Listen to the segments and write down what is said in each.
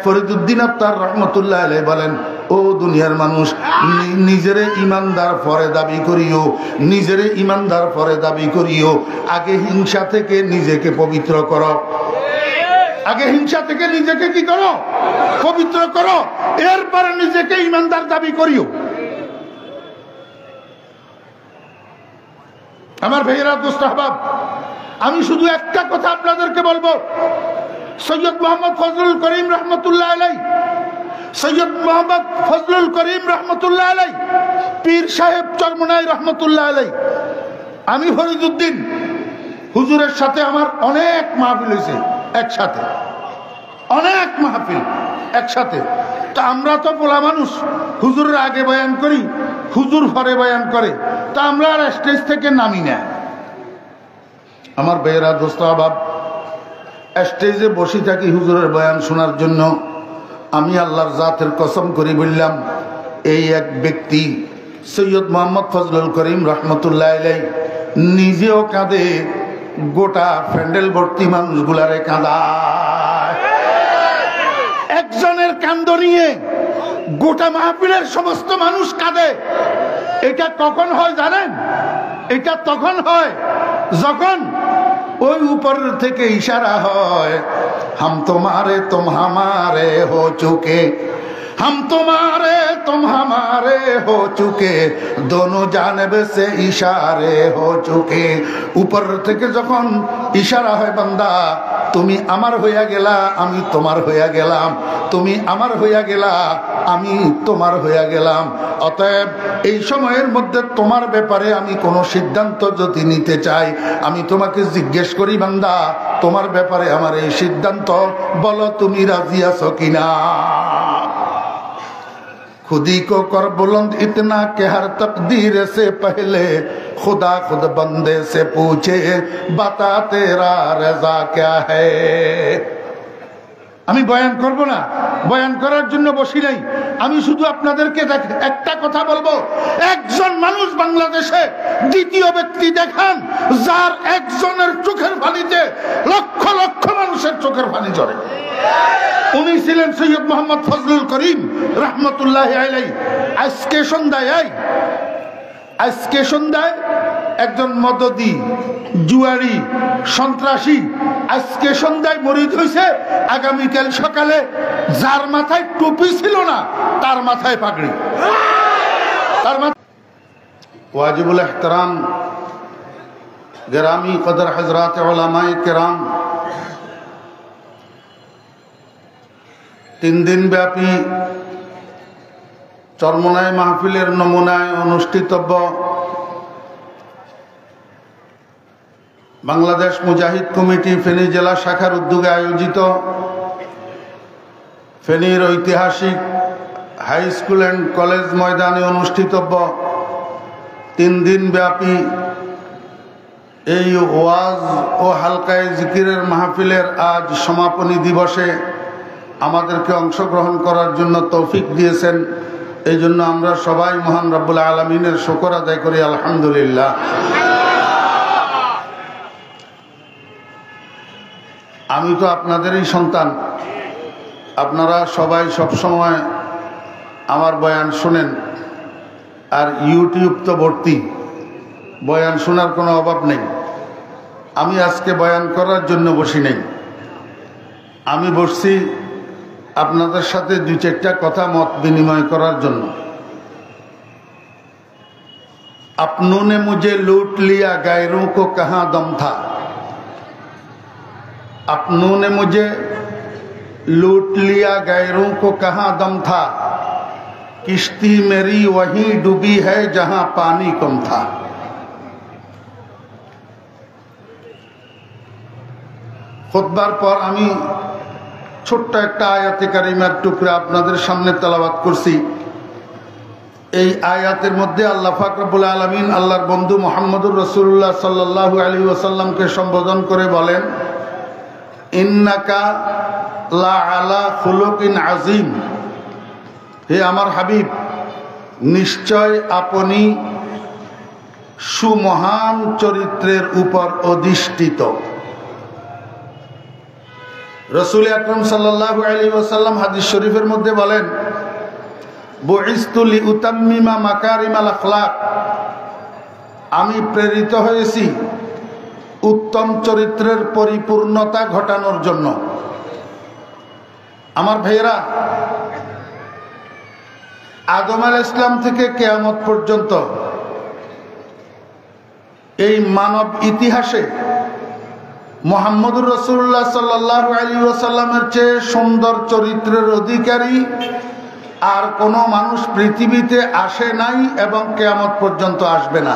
ফরিদুদ্দিন আত্তার রহমতুল্লাহ আলাইহি বলেন, ও দুনিয়ার মানুষ, নিজেরে ইমানদার পরে দাবি করিও, নিজেরে ইমানদার পরে দাবি করিও, আগে হিংসা থেকে নিজেকে পবিত্র করো, আগে হিংসা থেকে নিজেকে কি করো, পবিত্র করো, এরপরে নিজেকে ইমানদার দাবি করিও। আমার ভাইয়েরা, দোস্ত আহবাব, আমি শুধু একটা কথা আপনাদেরকে বলবো, সৈয়দ মোহাম্মদ ফজলুল করিম রহমতুল্লাহ আলাইহি, সৈয়দ মোহাম্মদ ফজলুল করিম রহমতুল্লাহ আলাইহি, পীর সাহেব চরমনাই রহমতুল্লাহ আলাইহি, আমি ফরিদুদ্দিন হুজুরের সাথে আমার অনেক মাহফিল হয়েছে একসাথে, অনেক মাহফিল একসাথে। তা আমরা তো পোলা মানুষ, হুজুরের আগে বয়ান করি, হুজুর পরে বয়ান করে, তা আমরা আর স্টেজ থেকে নামি না। আমার ভাইয়েরা, দোস্ত আহবাব, স্টেজে বসে থাকি হুজুরের বয়ান শোনার জন্য। আমি আল্লাহর জাতের কসম করে বললাম, এই এক ব্যক্তি সৈয়দ মোহাম্মদ ফজলুল করিম রহমতুল্লাহ আলাইহি নিজেও কাঁদে, গোটা প্যান্ডেল ভর্তি মানুষগুলারে কাঁদায়। একজনের কান্দ নিয়ে গোটা মাহফিলের সমস্ত মানুষ কাঁদে। এটা কখন হয় জানেন? এটা তখন হয় যখন ওই উপর থেকে ইশারা হয়, হাম তোমারে তুম হামারে হো চুকে, हम तुम्हारे तुम हमारे हो चुके, दोनों जानब से इशारे हो चुके। ऊपर থেকে যখন ইশারা হয়, বান্দা তুমি আমার হইয়া গেলা, আমি তোমার হইয়া গেলাম, তুমি আমার হইয়া গেলা, আমি তোমার হইয়া গেলাম। অতএব এই সময়ের মধ্যে তোমার ব্যাপারে আমি কোনো সিদ্ধান্ত যদি নিতে চাই, আমি তোমাকে জিজ্ঞেস করি, বান্দা তোমার ব্যাপারে আমার এই সিদ্ধান্ত, বলো তুমি রাজি আছো কিনা। खुदी को कर बुलंद इतना कि हर तकदीर से पहले खुदा खुद बंदे से पूछे, बता तेरा रजा क्या है। আমি বয়ান করব না, বয়ান করার জন্য বসি নাই। আমি শুধু আপনাদেরকে একটা কথা বলবো, একজন মানুষ বাংলাদেশে দ্বিতীয় ব্যক্তি দেখান যার একজনের চোখের পানিতে লক্ষ লক্ষ মানুষের চোখের পানি ঝরে। উনি ছিলেন সৈয়দ মোহাম্মদ ফজলুল করিম রহমতুল্লাহ আলাইহি। আজকে সন্ধ্যায় একজন মদদি, জুয়ারি, সন্ত্রাসী আজকে সন্ধ্যায় মরিদ হয়েছে, আগামীকাল সকালে যার মাথায় টুপি ছিল না তার মাথায় পাগড়ি, তার মাথায়। ওয়াজিবুল ইহতিরাম গরামি কদর হযরত উলামায়ে কেরাম, 3 দিন ব্যাপী চরমনাই মাহফিলের নমুনায় অনুষ্ঠিতব্য বাংলাদেশ মুজাহিদ কমিটি ফেনী জেলা শাখার উদ্যোগে আয়োজিত ফেনীর ঐতিহাসিক হাই স্কুল অ্যান্ড কলেজ ময়দানে অনুষ্ঠিতব্য 3 দিন ব্যাপী এই ওয়াজ ও হালকায়ে জিকিরের মাহফিলের আজ সমাপনী দিবসে আমাদেরকে অংশগ্রহণ করার জন্য তৌফিক দিয়েছেন। এই জন্য আমরা সবাই মহান রব্বুল আলামিনের শুকর আদায় করি, আলহামদুলিল্লাহ। আমি তো আপনাদেরই সন্তান, আপনারা সবাই সবসময় আমার বয়ান শোনেন, আর ইউটিউব তো ভর্তি, বয়ান শোনার কোনো অভাব নেই। আমি আজকে বয়ান করার জন্য বসি নেই, আমি বসছি আপনাদের সাথে 2-4টা কথা মত বিনিময় করার জন্য। अपनों ने मुझे लूट लिया, गैरों को कहां दम था। अपनों ने मुझे लूट लिया, गैरों को कहां दम था। किश्ती मेरी वहीं डूबी है जहां पानी कम था। খুতবার পর আমি ছোট্ট একটা আয়াতে কারিমার টুকরা আপনাদের সামনে তেলাওয়াত করছি। এই আয়াতের মধ্যে আল্লাহ পাক রব্বুল আলামিন আল্লাহর বন্ধু মুহাম্মদুর রাসূলুল্লাহ সাল্লাল্লাহু আলাইহি ওয়াসাল্লামকে সম্বোধন করে বলেন, ইন্নাকা লা আলা খুলুকিন আযীম। হে আমার হাবিব, নিশ্চয় আপনি সুমহান চরিত্রের উপর অধিষ্ঠিত। রাসূল আকরাম সাল্লাল্লাহু আলাইহি ওয়াসাল্লাম হাদিস শরীফের মধ্যে বলেন, বুইসতু লিউতাম্মিমা মাকারিমাল আখলাক, আমি প্রেরিত হয়েছি উত্তম চরিত্রের পরিপূর্ণতা ঘটানোর জন্য। আমার ভাইয়েরা, আদম আলাইহিস সালাম থেকে কিয়ামত পর্যন্ত এই মানব ইতিহাসে মুহাম্মদুর রাসূলুল্লাহ সাল্লাল্লাহু আলাইহি ওয়াসাল্লামের চেয়ে সুন্দর চরিত্রের অধিকারী আর কোনো মানুষ পৃথিবীতে আসে নাই এবং কিয়ামত পর্যন্ত আসবে না।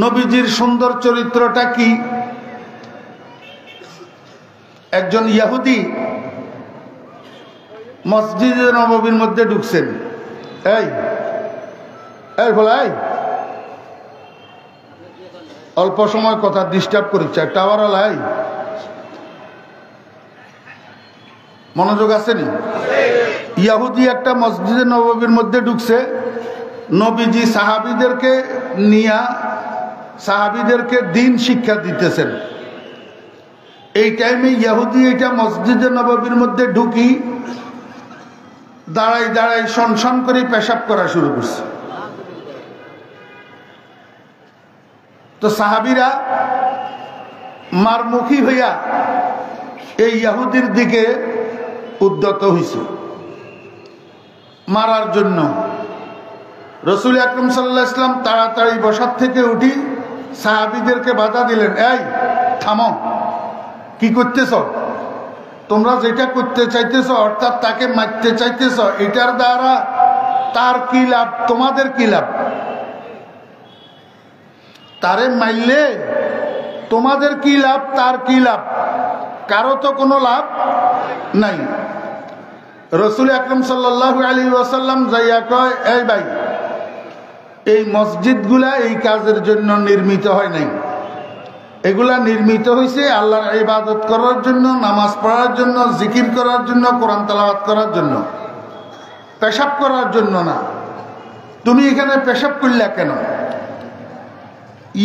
নবীজির সুন্দর চরিত্রটা কি? একজন ইহুদি মসজিদে নববীর মধ্যে ঢুকছেন। এই অল্প সময় কথা ডিস্টার্ব করেছে, টাওয়ার আলাই মনোযোগ আসেনি? ইহুদি একটা মসজিদে নববীর মধ্যে ঢুকছে, নবীজি সাহাবীদেরকে নিয়ে সাহাবীদেরকে দিন শিক্ষা দিতেছেন। এই টাইমে ইহুদি এটা মসজিদে নববীর মধ্যে ঢুকি দাঁড়াই দাঁড়াই সনসন করে পেশাব করা শুরু করছে। তো সাহাবীরা মারমুখী হইয়া এই ইহুদির দিকে উদ্যত হইছে মারার জন্য। রাসূল আকরাম সাল্লাল্লাহু আলাইহি ওয়াসাল্লাম তাড়াতাড়ি বসার থেকে উঠি সাহাবীদেরকে বাধা দিলেন, এই থামো, কি করতেছ তোমরা? যেটা করতে চাইতেছ অর্থাৎ তাকে মারতে চাইতেছ, এটার দ্বারা তার কি লাভ, তোমাদের কি লাভ? তারে মাইলে তোমাদের কি লাভ, তার কি লাভ? কারো তো কোনো লাভ নাই। রাসূল আকরাম সাল্লাল্লাহু আলাইহি ওয়াসাল্লাম যাইয়া কয়, এই ভাই, এই মসজিদগুলা এই কাজের জন্য নির্মিত হয় নাই, এগুলা নির্মিত হয়েছে আল্লাহর ইবাদত করার জন্য, নামাজ পড়ার জন্য, জিকির করার জন্য, কোরআন তেলাওয়াত করার জন্য, পেশাব করার জন্য না। তুমি এখানে পেশাব করলা কেন?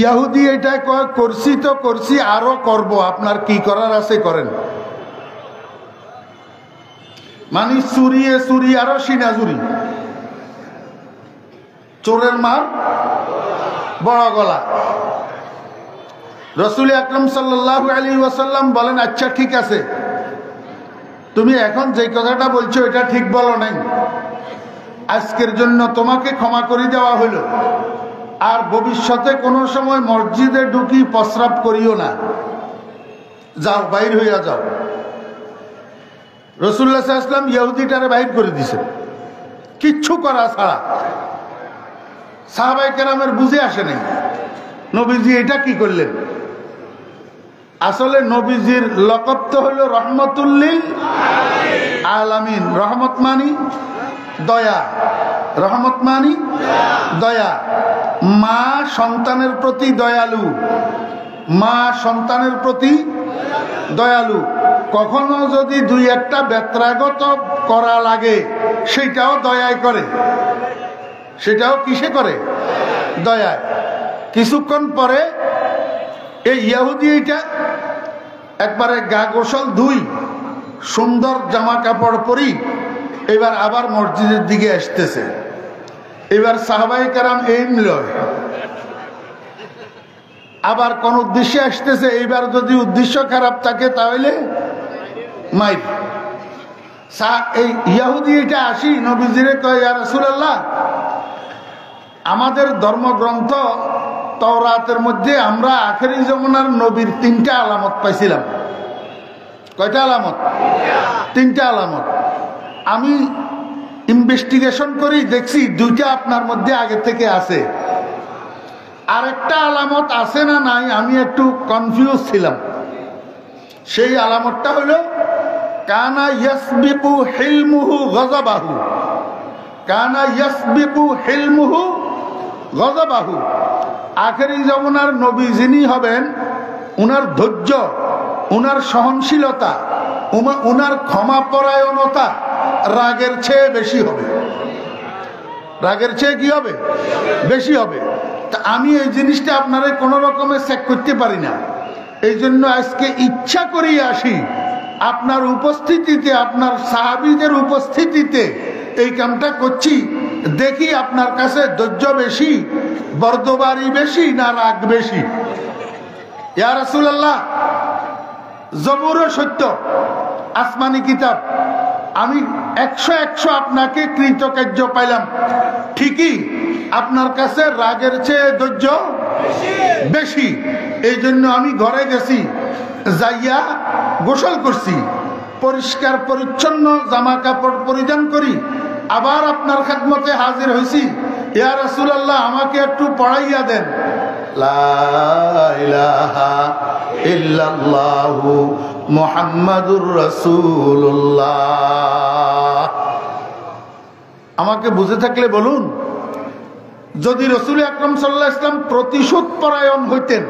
ইহুদি এটা কয়, করছি তো করছি, আরো করব, আপনার কি করার আছে করেন। মানে চুরিয়ে চুরি আরো সিনাজুরি, চোরের মার বড় গলা। রাসূল আকরাম সাল্লাল্লাহু আলাইহি ওয়াসাল্লাম বলেন, আচ্ছা ঠিক আছে, তুমি এখন যে কথাটা বলছো এটা ঠিক বলো নাই, আজকের জন্য তোমাকে ক্ষমা করে দেওয়া হলো, আর ভবিষ্যতে কোনো সময় মসজিদে ঢুকি প্রস্রাব করিও না, যাও, বাইর হইয়া যাও। রাসূলুল্লাহ সাল্লাল্লাহু আলাইহি ওয়াসাল্লাম ইহুদিটারে বাইর করে দিয়েছেন কিচ্ছু করা ছাড়া। সাহাবায়ে কেরামের বুঝে আসে নাই নবীজি এটা কি করলেন। আসলে নবীজির লকব তো হইল রহমতুল লিল আলামিন। রহমত মানি দয়া, রহমত মানি দয়া। মা সন্তানের প্রতি দয়ালু, মা সন্তানের প্রতি দয়ালু। কখনো যদি দুই একটা ব্যত্রাগত করা লাগে সেটাও দয়ায় করে, সেটাও কিসে করে? দয়ায়। কিছুক্ষণ পরে এই ইহুদি এটা একবারে গা গোসল ধুই, সুন্দর জামা কাপড় পরি, এবার আবার মসজিদের দিকে আসতেছে। এবার সাহাবায়ে কেরাম এইম লয়, আবার কোন উদ্দেশ্যে আসতেছে। এইবার যদি উদ্দেশ্য খারাপ থাকে তাহলে মাইর। এই ইহুদি এটা আসি নবীজিরে কয়, ইয়া রাসূলুল্লাহ, আমাদের ধর্মগ্রন্থ তাওরাতের মধ্যে আমরা আখেরি জামানার নবীর 3টা আলামত পাইছিলাম। কয়টা আলামত? 3টা আলামত। আমি ইনভেস্টিগেশন করি, দেখছি 2টা আপনার মধ্যে আগে থেকে আছে, আরেকটা আলামত আছে না নাই আমি একটু কনফিউজ ছিলাম। সেই আলামতটা হলো কানা ইয়াসবিকু হিলমুহু গযাবাহু, কানা ইয়াসবিকু হিলমুহু গযাবাহু। আখেরি জামানার নবী যিনি হবেন, উনার ধৈর্য, উনার সহনশীলতা, উনার ক্ষমাপরায়ণতা রাগের চেয়ে বেশি হবে। রাগের চেয়ে কি হবে? বেশি হবে। তা আমি এই জিনিসটা আপনারা কোনো রকমে চেক করতে পারি না। এই জন্য আজকে ইচ্ছা করিয়া আসি আপনার উপস্থিতিতে, আপনার সাহাবীদের উপস্থিতিতে এই কামটা করছি। দেখি আপনার কাছে ধৈর্য বেশি, বর্দবারি বেশি না রাগ বেশি। ইয়া রাসূলুল্লাহ, জবুরও সত্য, আসমানি কিতাব, আমি 100 আপনাকে কৃতকার্য পাইলাম। ঠিকই আপনার কাছে রাগের চেয়ে ধৈর্য বেশি। এই জন্য আমি ঘরে গেছি, যাইয়া গোসল করছি, পরিষ্কার পরিচ্ছন্ন জামা কাপড় পরিধান করি, আবার আপনার খেদমতে হাজির হয়েছি। ইয়া রাসূলুল্লাহ, আমাকে একটু পড়াইয়া দেন লা ইলাহা ইল্লাল্লাহু মুহাম্মাদুর রাসূলুল্লাহ। আমাকে বুঝে থাকলে বলুন, যদি রাসূল আকরাম সাল্লাল্লাহু আলাইহি ওয়াসাল্লাম প্রতিশোধ পরায়ণ হইতেন,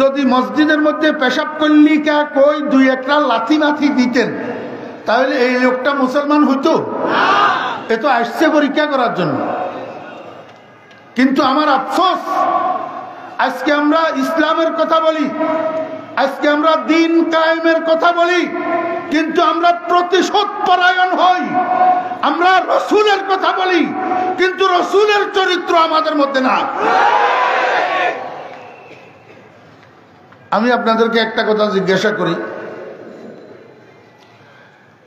যদি মসজিদের মধ্যে পেশাব করলি কা কই 2-1টা লাথি মাথি দিতেন, তাহলে এই লোকটা মুসলমান হইতো? এ তো আসছে পরীক্ষা করার জন্য। কিন্তু আমার আফসোস, আজকে আমরা ইসলামের কথা বলি, আজকে আমরা দিন কায়েমের কথা বলি, কিন্তু আমরা প্রতিশোধ পরায়ণ হই। আমরা রাসূলের কথা বলি, কিন্তু রাসূলের চরিত্র আমাদের মধ্যে না। আমি আপনাদেরকে একটা কথা জিজ্ঞাসা করি,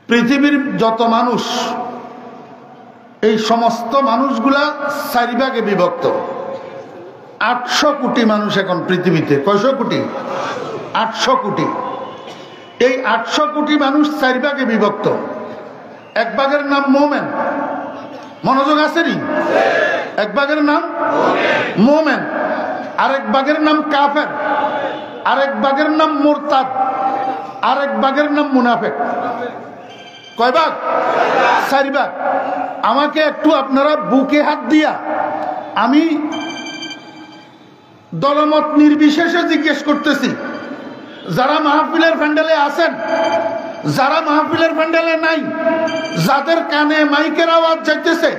পৃথিবীর যত মানুষ, এই সমস্ত মানুষগুলা 4 ভাগে বিভক্ত। 800 কোটি মানুষ এখন পৃথিবীতে। কয়শো কোটি? 800 কোটি। এই 800 কোটি মানুষ 4 ভাগে বিভক্ত। এক ভাগের নাম মোমেন, মনোযোগ আছে নি? এক ভাগের নাম মোমেন, আরেক ভাগের নাম কাফের, আরেক ভাগের নাম মুরতাদ, আরেক ভাগের নাম মুনাফিক। কয় ভাগ? 4 ভাগ। আমাকে একটু আপনারা বুকে হাত দিয়া, আমি দলমত নির্বিশেষে জিজ্ঞেস করতেছি, যারা মাহফিলের প্যান্ডেলে আছেন, যারা মাহফিলের প্যান্ডেলে নাই, যাদের কানে মাইকের আওয়াজ যাইতেছে,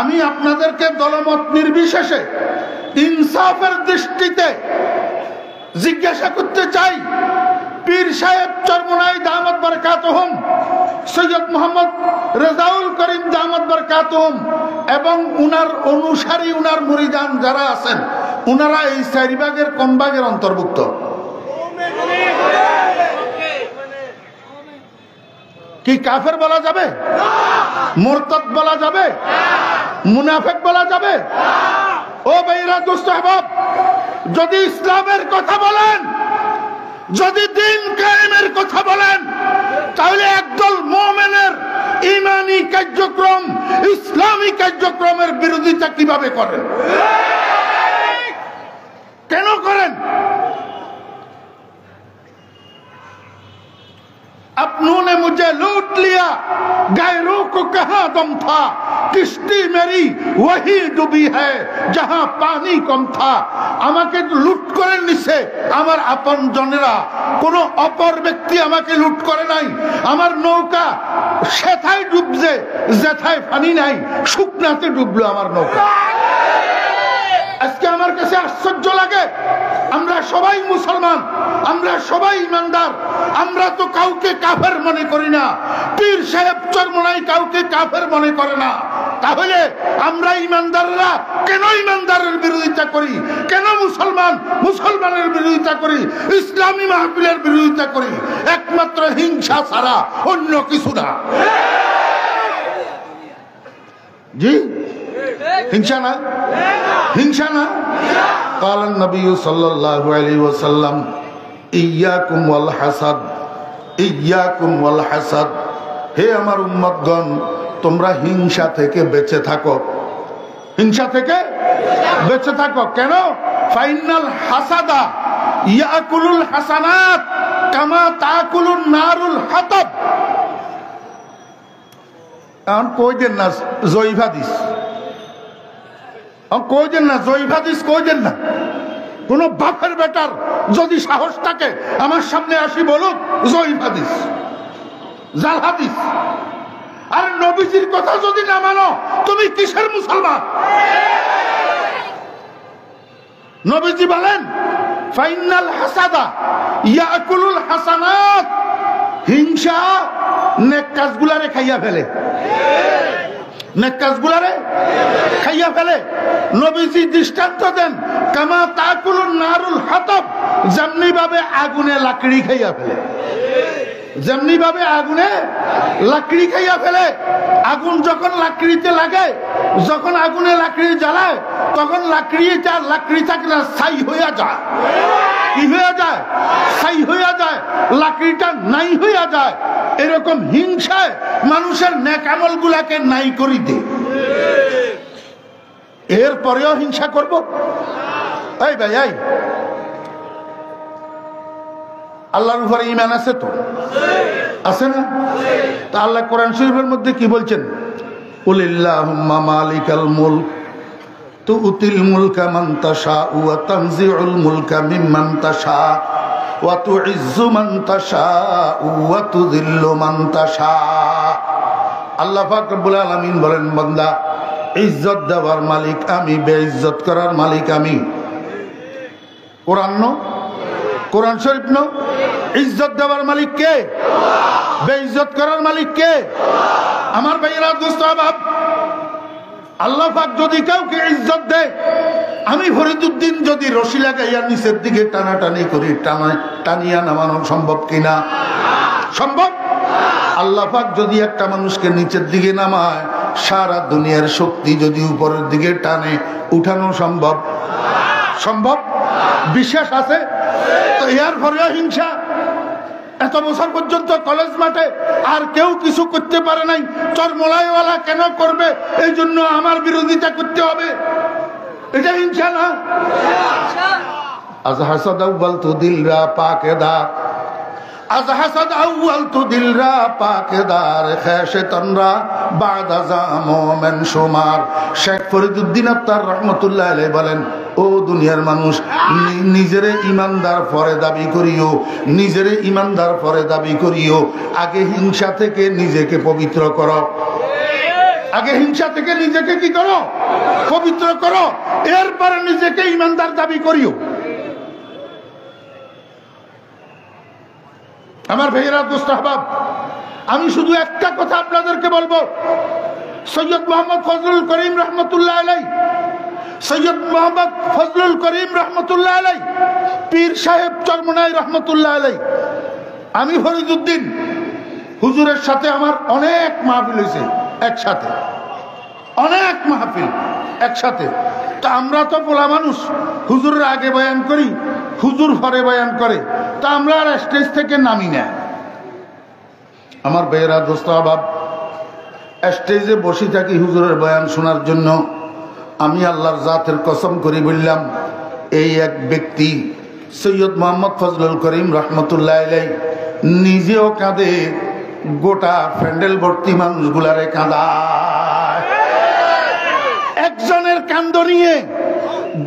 আমি আপনাদেরকে দলমত নির্বিশেষে ইনসাফের দৃষ্টিতে জিজ্ঞাসা করতে চাই, পীর সাহেব চরমোনাই দামাত বরকাতুহুম, সৈয়দ মোহাম্মদ রেজাউল করিম দামাত বরকাতুহুম এবং উনার অনুসারী, উনার মুরিদান যারা আছেন, উনারা এই 4 ভাগের কোন ভাগের অন্তর্ভুক্ত? কি কাফের বলা যাবে? মুরতাদ বলা যাবে? মুনাফিক বলা যাবে? ও ভাইরা, দোস্ত আহবাব, যদি ইসলামের কথা বলেন, যদি দিন কায়েমের কথা বলেন, তাহলে একদল মুমিনের ঈমানি কার্যক্রম, ইসলামী কার্যক্রমের বিরোধিতা কিভাবে করেন? কেন করেন? अपनों ने मुझे लूट लिया, गैरों को कहां दम था, किश्ती मेरी वही डूबी है जहां पानी कम था। আমাকে লুট করে নিছে আমার আপন জনেরা, কোন অপর ব্যক্তি আমাকে লুট করে নাই। আমার নৌকা সেথায় ডুবছে যেথায় পানি নাই, শুকনাতে ডুবলো আমার নৌকা। আজকে আমার কাছে আশ্চর্য লাগে, আমরা সবাই মুসলমান, আমরা সবাই ইমানদার, আমরা তো কাউকে কাফের মনে করি না। পীর সাহেব চরমোনাই কাউকে কাফের মনে করে না। তাহলে আমরা ইমানদাররা কেন ইমানদারের বিরোধিতা করি? কেন মুসলমান মুসলমানের বিরোধিতা করি? ইসলামী মাহফিলের বিরোধিতা করি? একমাত্র হিংসা ছাড়া অন্য কিছু না। জি, হিংসা না? হিংসা না? কালান নবী সাল্লাল্লাহু আলাইহি ওয়াসাল্লাম, ইয়্যাকুম ওয়াল হাসাদ, ইয়্যাকুম ওয়াল হাসাদ। হে আমার উম্মতগণ, তোমরা হিংসা থেকে বেঁচে থাকো, হিংসা থেকে বেঁচে থাকো। কেন? ফাইনাল হাসাদা ইয়াকুলুল হাসানাত কামা তাকুলুন নারুল হাতাব। এখন কই দেন না জয়ীফ হাদিস, কই দেন না জয়ীফ হাদিস, কই দেন না। কোন বাপের বেটার যদি সাহস থাকে আমার সামনে আসি বলুক জয়ীফ হাদিস, জাল হাদিস। আর নবীজির কথা যদি না মানো, তুমি কিসের মুসলমান? নবীজি বলেন ফাইনাল হাসাদা ইয়াকুলুল হাসানাত, হিংসা নেক কাজগুলারে খাইয়া ফেলে, নেক কাজগুলারে খাইয়া ফেলে। নবীজি দৃষ্টান্ত দেন, কামা তাকুলুন নারুল হাতাব, যেমনি ভাবে আগুনে লাকড়ি খাইয়া ফেলে, যেমনি ভাবে আগুনে লাকড়ি খাইয়া ফেলে। আগুন যখন লাকড়িতে লাগে, যখন আগুনে লাকড়ি জ্বালায়, তখন লাকড়ি থাকে না, ছাই হইয়া যায়। কি হইয়া যায়? ছাই হইয়া যায়, লাকড়িটা নাই হইয়া যায়। এরকম হিংসায় মানুষের নেক আমল গুলাকে নাই করি দে। এরপরেও হিংসা করব? এই ভাই, এই আল্লাহর উপরে ঈমান আছে তো? আছে না? তা আল্লাহ কোরআন শরীফের মধ্যে কি বলছেন? কুলিল্লাহুম্মা মালিকাল মুলক তুতিল মুলকা মান তাশাউ ওয়া তানজিউল মুলকা মিম্মান তাশাউ ওয়া তুইজ্জু মান তাশাউ ওয়া তুযিল্লু মান তাশাউ। আল্লাহ পাক রব্বুল আলামিন বলেন, বান্দা, ইজ্জত দেওয়ার মালিক আমি, বেইজ্জত করার মালিক আমি। কোরআন শরীফ ন? ইজ্জত দেওয়ার মালিক কে? বেইজ্জত করার মালিক কে? আমার ভাইয়েরা, দোস্ত আহবাব, আল্লাহ পাক যদি কাউকে ইজ্জত দেয়, আমি ফরিদুদ্দিন যদি রশি লাগাইয়া নিচের দিকে টানাটানি করি, টানিয়া নামানো সম্ভব কিনা? সম্ভব। আল্লাহ পাক যদি একটা মানুষকে নিচের দিকে নামায়, সারা দুনিয়ার শক্তি যদি উপরের দিকে টানে, উঠানো সম্ভব? সম্ভব। বিশ্বাস আছে তো? এর পরেও হিংসা। এত বছর পর্যন্ত কলেজ মাঠে আর কেউ কিছু করতে পারে নাই, চরমলাইওয়ালা কেন করবে, এই জন্য আমার বিরোধিতা করতে হবে। এটা হিংসা না? আজ হাসাদ আউয়াল তু দিলরা পাকেদার, আজ হাসাদ আউয়াল তু দিলরা পাকেদার, খেশেতনরা বাদা জামোমেন সুমার। শেখ ফরিদুদ্দিন আত্তার রহমতুল্লাহ আলাইহি বলেন, ও দুনিয়ার মানুষ, নিজেরে ইমানদার পরে দাবি করিও, নিজেরে ইমানদার পরে দাবি করিও। আগে হিংসা থেকে নিজেকে পবিত্র করো, আগে হিংসা থেকে নিজেকে কি করো? পবিত্র করো, এরপরে নিজেকে ইমানদার দাবি করিও। আমার ভাইয়েরা, দোস্ত আহবাব, আমি শুধু একটা কথা আপনাদেরকে বলবো। সৈয়দ মোহাম্মদ ফজলুল করিম রহমতুল্লাহ আলাইহি, সৈয়দ মোহাম্মদ ফজলুল করিম রহমতুল্লাহ আলাইহি, পীর সাহেব চরমনাই রহমতুল্লাহ আলাইহি, আমি ফরিদুদ্দিন হুজুরের সাথে আমার অনেক মাহফিল হয়েছে একসাথে, অনেক মাহফিল একসাথে। তা আমরা তো পোলা মানুষ, হুজুরের আগে বয়ান করি, হুজুর পরে বয়ান করে, তা আমরা আর স্টেজ থেকে নামি না। আমার ভাইয়েরা, দোস্ত আহবাব, স্টেজে বসে থাকি হুজুরের বয়ান শোনার জন্য। আমি আল্লাহর জাতের কসম করি বললাম, এই এক ব্যক্তি সৈয়দ মোহাম্মদ ফজলুল করিম রহমতুল্লাহ আলাইহি নিজেও কাঁদে, গোটা প্যান্ডেল ভর্তি মানুষগুলারে কাঁদায়। একজনের কান্দ নিয়ে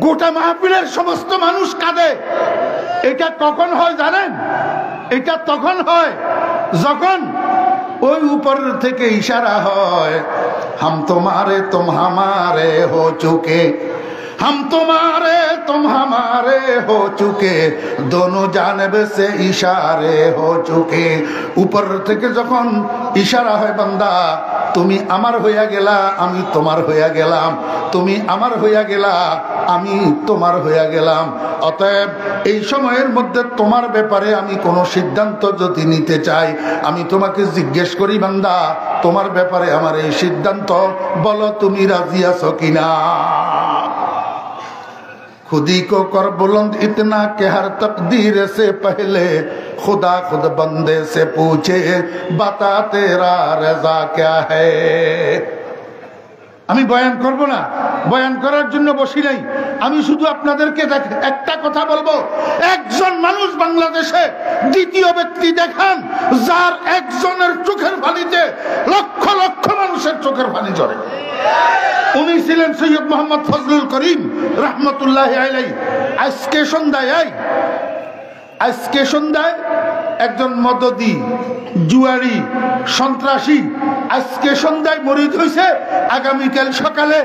গোটা মাহফিলের সমস্ত মানুষ কাঁদে। এটা কখন হয় জানেন? এটা তখন হয় যখন ওই উপরের থেকে ইশারা হয়, হাম তোমারে তুম হামারে হো চুকে, हम तुम्हारे तुम हमारे हो चुके, दोनों जानब से इशारे हो चुके। ऊपर থেকে যখন ইশারা হয়, বান্দা তুমি আমার হইয়া গেলা, আমি তোমার হইয়া গেলাম, তুমি আমার হইয়া গেলা, আমি তোমার হইয়া গেলাম। অতএব এই সময়ের মধ্যে তোমার ব্যাপারে আমি কোনো সিদ্ধান্ত যদি নিতে চাই, আমি তোমাকে জিজ্ঞেস করি, বান্দা তোমার ব্যাপারে আমার এই সিদ্ধান্ত বলো, তুমি রাজি আছো কিনা? खुदी को कर बुलंद इतना कि हर तकदीर से पहले खुदा खुद बंदे से पूछे, बता तेरा रजा क्या है। আমি বয়ান করব না, বয়ান করার জন্য বসি নাই। আমি শুধু আপনাদেরকে একটা কথা বলবো, একজন মানুষ বাংলাদেশে দ্বিতীয় ব্যক্তি দেখান যার একজনের চোখের পানিতে লক্ষ লক্ষ মানুষের চোখের পানি ঝরে। উনি ছিলেন সৈয়দ মোহাম্মদ ফজলুল করিম রহমতুল্লাহ আলাইহি। আজকে সন্ধ্যায় একজন মদদি, জুয়ারি, সন্ত্রাসী আজকে সন্ধ্যায় মরিদ হয়েছে, আগামীকাল সকালে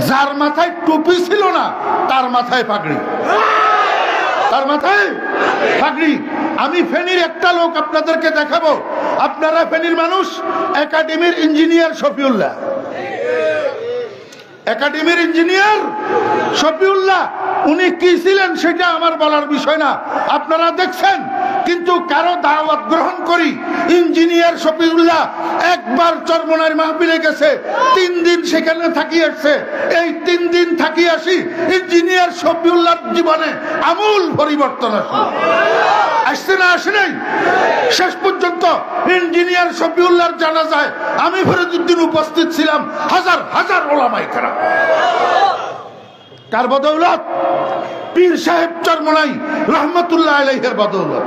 যার মাথায় টুপি ছিল না তার মাথায় পাগড়ি, তার মাথায় পাগড়ি। আমি ফেনীর একটা লোক আপনাদেরকে দেখাবো। আপনারা ফেনীর মানুষ, একাডেমির ইঞ্জিনিয়ার শফিউল্লাহ, একাডেমির ইঞ্জিনিয়ার শফিউল্লাহ, উনি কি ছিলেন সেটা আমার বলার বিষয় না, আপনারা দেখছেন। কিন্তু কারো দাওয়াত গ্রহণ করি, ইঞ্জিনিয়ার শফিউল্লাহ একবার চরমনার মাহফিলে গেছে, 3 দিন সেখানে থাকি আসছে। এই 3 দিন থাকি আসি, ইঞ্জিনিয়ার শফিউল্লাহর জীবনে আমূল পরিবর্তন আসছে না আসে নাই? শেষ পর্যন্ত ইঞ্জিনিয়ার শফিউল্লাহর জানাজায় আমি ফরিদউদ্দিন উপস্থিত ছিলাম, হাজার হাজার ওলামায়ে কেরাম। কার বদৌলত? পীর সাহেব চরমনাই রহমতুল্লাহ আলাইহির বদৌলত।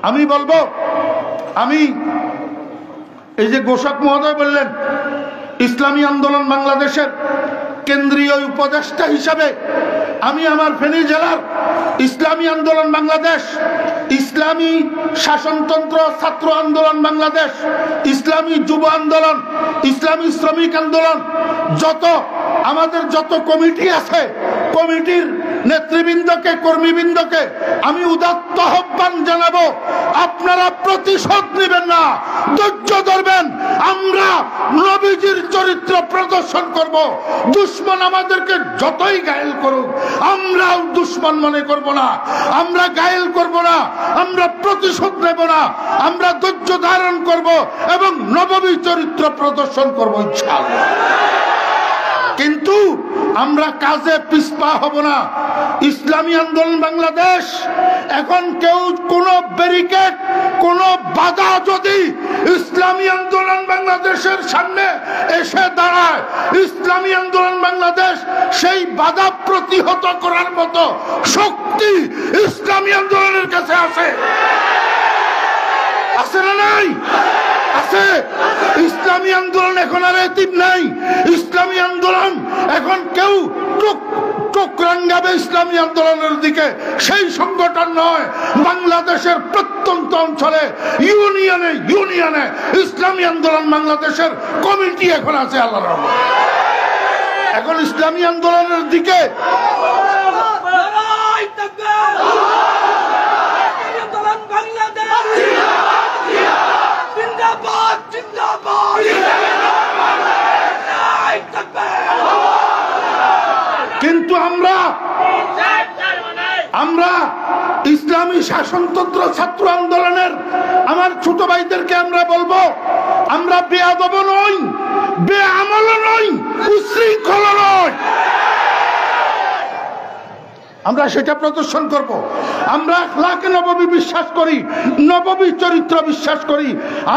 আমি বলবো, আমি এই যে ঘোষক মহোদয় বললেন ইসলামী আন্দোলন বাংলাদেশের কেন্দ্রীয় উপদেষ্টা হিসাবে আমি আমার ফেনী জেলার ইসলামী আন্দোলন বাংলাদেশ, ইসলামী শাসনতন্ত্র ছাত্র আন্দোলন বাংলাদেশ, ইসলামী যুব আন্দোলন, ইসলামী শ্রমিক আন্দোলন, আমাদের যত কমিটি আছে, কমিটির নেতৃবৃন্দকে, কর্মীবৃন্দকে আমি উদাত্ত আহ্বান জানাবো, আপনারা প্রতিশোধ নেবেন না, ধৈর্য ধরবেন। আমরা নবীজির চরিত্র প্রদর্শন করব। দুশ্মন আমাদেরকে যতই ঘায়েল করুক, আমরাও দুশ্মন মনে করব না, আমরা ঘায়েল করব না, আমরা প্রতিশোধ নেব না, আমরা ধৈর্য ধারণ করব এবং নবী চরিত্র প্রদর্শন করব ইনশাআল্লাহ। কিন্তু আমরা কাজে পিছপা হব না। ইসলামী আন্দোলন বাংলাদেশ এখন কেউ কোন ব্যারিকেড, কোন বাধা যদি ইসলামী আন্দোলন বাংলাদেশের সামনে এসে দাঁড়ায়, ইসলামী আন্দোলন বাংলাদেশ সেই বাধা প্রতিহত করার মতো শক্তি ইসলামী আন্দোলনের কাছে আছে। আছে না নাই? আছে। ইসলামী আন্দোলন এখন আর এতিম নাই। ইসলামী আন্দোলন এখন কেউ চোখ রাঙ্গাবে ইসলামী আন্দোলনের দিকে, সেই সংগঠন নয়। বাংলাদেশের প্রত্যন্ত অঞ্চলে ইউনিয়নে ইউনিয়নে ইসলামী আন্দোলন বাংলাদেশের কমিটি এখন আছে আল্লাহর রহমতে। এখন ইসলামী আন্দোলনের দিকে কিন্তু আমরা ইসলামী শাসনতন্ত্র ছাত্র আন্দোলনের আমার ছোট ভাইদেরকে আমরা বলবো, আমরা বেয়াদব নই, বেআমল নই, উশৃঙ্খল নই। আমরা সেটা প্রদর্শন করব। আমরা আখলাকে নববী বিশ্বাস করি, নববী চরিত্র বিশ্বাস করি।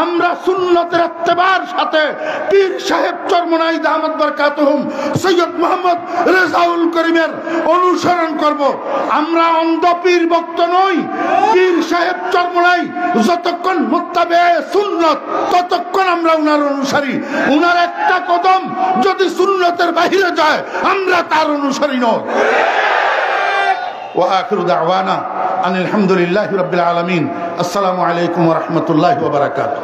আমরা সুন্নতের ইত্তেবার সাথে পীর সাহেব চরমনাই দামাত বরকাতুহুম সৈয়দ মোহাম্মদ রেজাউল করিমের অনুসরণ করব। আমরা অন্ধ পীর ভক্ত নই। পীর সাহেব চরমনাই যতক্ষণ মুত্তাবে সুন্নত, ততক্ষণ আমরা উনার অনুসারী। উনার একটা কদম যদি সুন্নতের বাহিরে যায়, আমরা তার অনুসারী নই। وآخر دعوانا أن الحمد لله رب العالمين. السلام عليكم ورحمة الله وبركاته.